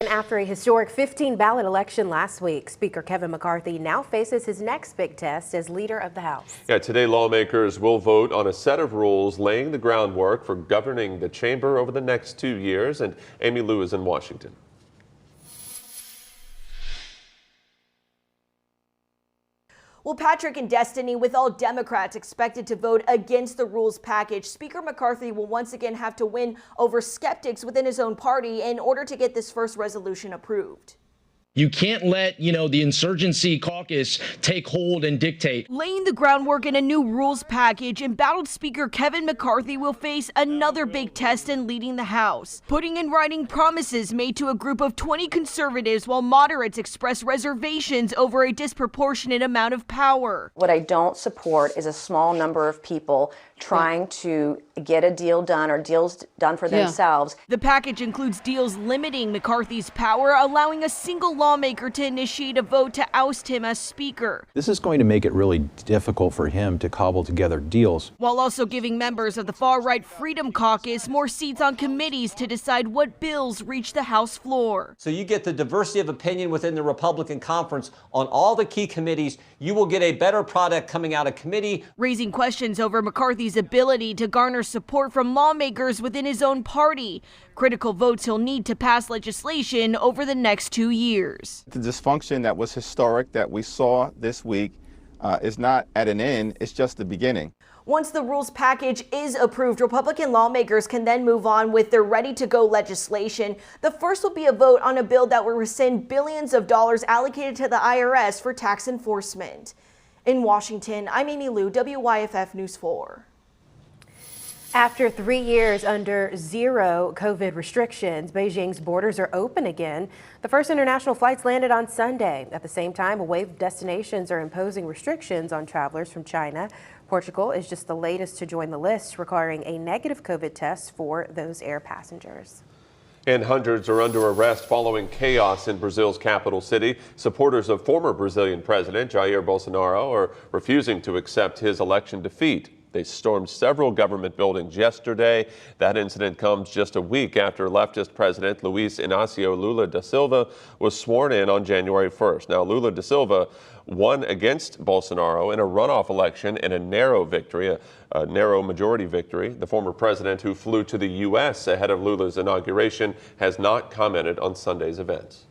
And after a historic 15-ballot election last week, Speaker Kevin McCarthy now faces his next big test as leader of the House. Yeah, today lawmakers will vote on a set of rules laying the groundwork for governing the chamber over the next 2 years. And Amy Lou is in Washington. Well, Patrick and Destiny, with all Democrats expected to vote against the rules package, Speaker McCarthy will once again have to win over skeptics within his own party in order to get this first resolution approved. You can't let, the insurgency caucus take hold and dictate. Laying the groundwork in a new rules package, embattled Speaker Kevin McCarthy will face another big test in leading the House, putting in writing promises made to a group of 20 conservatives while moderates express reservations over a disproportionate amount of power. What I don't support is a small number of people trying to get a deal done or deals done for themselves. The package includes deals limiting McCarthy's power, allowing a single lawmaker to initiate a vote to oust him as Speaker. This is going to make it really difficult for him to cobble together deals, while also giving members of the far-right Freedom Caucus more seats on committees to decide what bills reach the House floor. So you get the diversity of opinion within the Republican conference on all the key committees. You will get a better product coming out of committee. Raising questions over McCarthy's ability to garner support from lawmakers within his own party. Critical votes he'll need to pass legislation over the next 2 years. The dysfunction that was historic that we saw this week is not at an end, it's just the beginning. Once the rules package is approved, Republican lawmakers can then move on with their ready-to-go legislation. The first will be a vote on a bill that will rescind billions of dollars allocated to the IRS for tax enforcement. In Washington, I'm Amy Lou, WYFF News 4. After 3 years under zero COVID restrictions, Beijing's borders are open again. The first international flights landed on Sunday. At the same time, a wave of destinations are imposing restrictions on travelers from China. Portugal is just the latest to join the list, requiring a negative COVID test for those air passengers. And hundreds are under arrest following chaos in Brazil's capital city. Supporters of former Brazilian President Jair Bolsonaro are refusing to accept his election defeat. They stormed several government buildings yesterday. That incident comes just a week after leftist President Luiz Inácio Lula da Silva was sworn in on January 1st. Now, Lula da Silva won against Bolsonaro in a runoff election in a narrow victory, a narrow majority victory. The former president, who flew to the U.S. ahead of Lula's inauguration, has not commented on Sunday's events.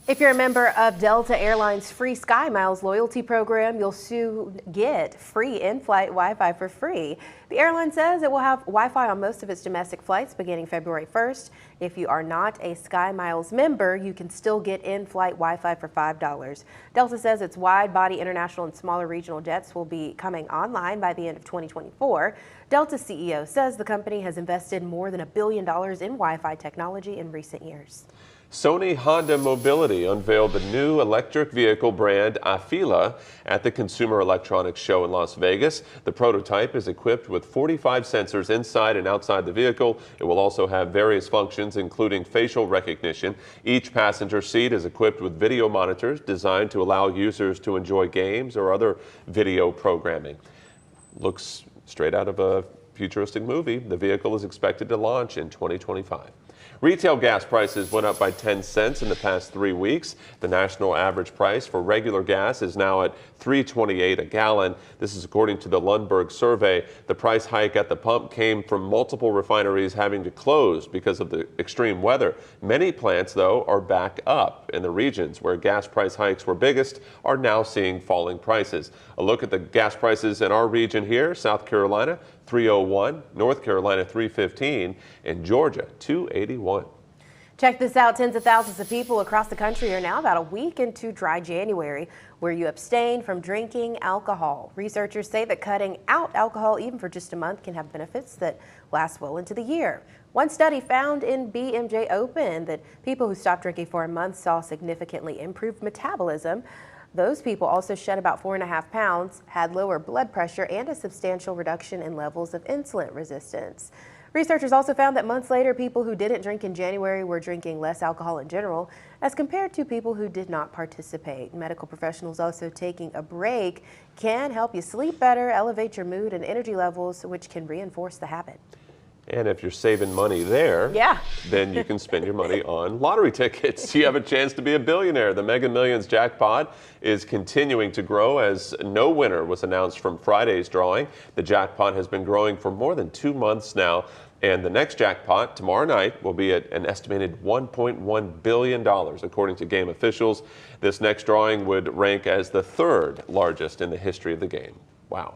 If you're a member of Delta Airlines' free SkyMiles loyalty program, you'll soon get free in-flight Wi-Fi for free. The airline says it will have Wi-Fi on most of its domestic flights beginning February 1st. If you are not a SkyMiles member, you can still get in-flight Wi-Fi for $5. Delta says its wide-body international and smaller regional jets will be coming online by the end of 2024. Delta CEO says the company has invested more than $1 billion in Wi-Fi technology in recent years. Sony Honda Mobility unveiled the new electric vehicle brand Afeela at the Consumer Electronics Show in Las Vegas. The prototype is equipped with 45 sensors inside and outside the vehicle. It will also have various functions, including facial recognition. Each passenger seat is equipped with video monitors designed to allow users to enjoy games or other video programming. Looks straight out of a futuristic movie. The vehicle is expected to launch in 2025. Retail gas prices went up by 10 cents in the past 3 weeks. The national average price for regular gas is now at $3.28 a gallon. This is according to the Lundberg survey. The price hike at the pump came from multiple refineries having to close because of the extreme weather. Many plants, though, are back up, and the regions where gas price hikes were biggest are now seeing falling prices. A look at the gas prices in our region here: South Carolina, $3.01, North Carolina, $3.15, and Georgia, $2.81. Check this out. Tens of thousands of people across the country are now about a week into dry January, where you abstain from drinking alcohol. Researchers say that cutting out alcohol even for just a month can have benefits that last well into the year. One study found in BMJ Open that people who stopped drinking for a month saw significantly improved metabolism. Those people also shed about 4.5 pounds, had lower blood pressure, and a substantial reduction in levels of insulin resistance. Researchers also found that months later, people who didn't drink in January were drinking less alcohol in general as compared to people who did not participate. Medical professionals also taking a break can help you sleep better, elevate your mood and energy levels, which can reinforce the habit. And if you're saving money there, Yeah. then you can spend your money on lottery tickets. You have a chance to be a billionaire. The Mega Millions jackpot is continuing to grow as no winner was announced from Friday's drawing. The jackpot has been growing for more than 2 months now. And the next jackpot tomorrow night will be at an estimated $1.1 billion, according to game officials. This next drawing would rank as the third largest in the history of the game. Wow.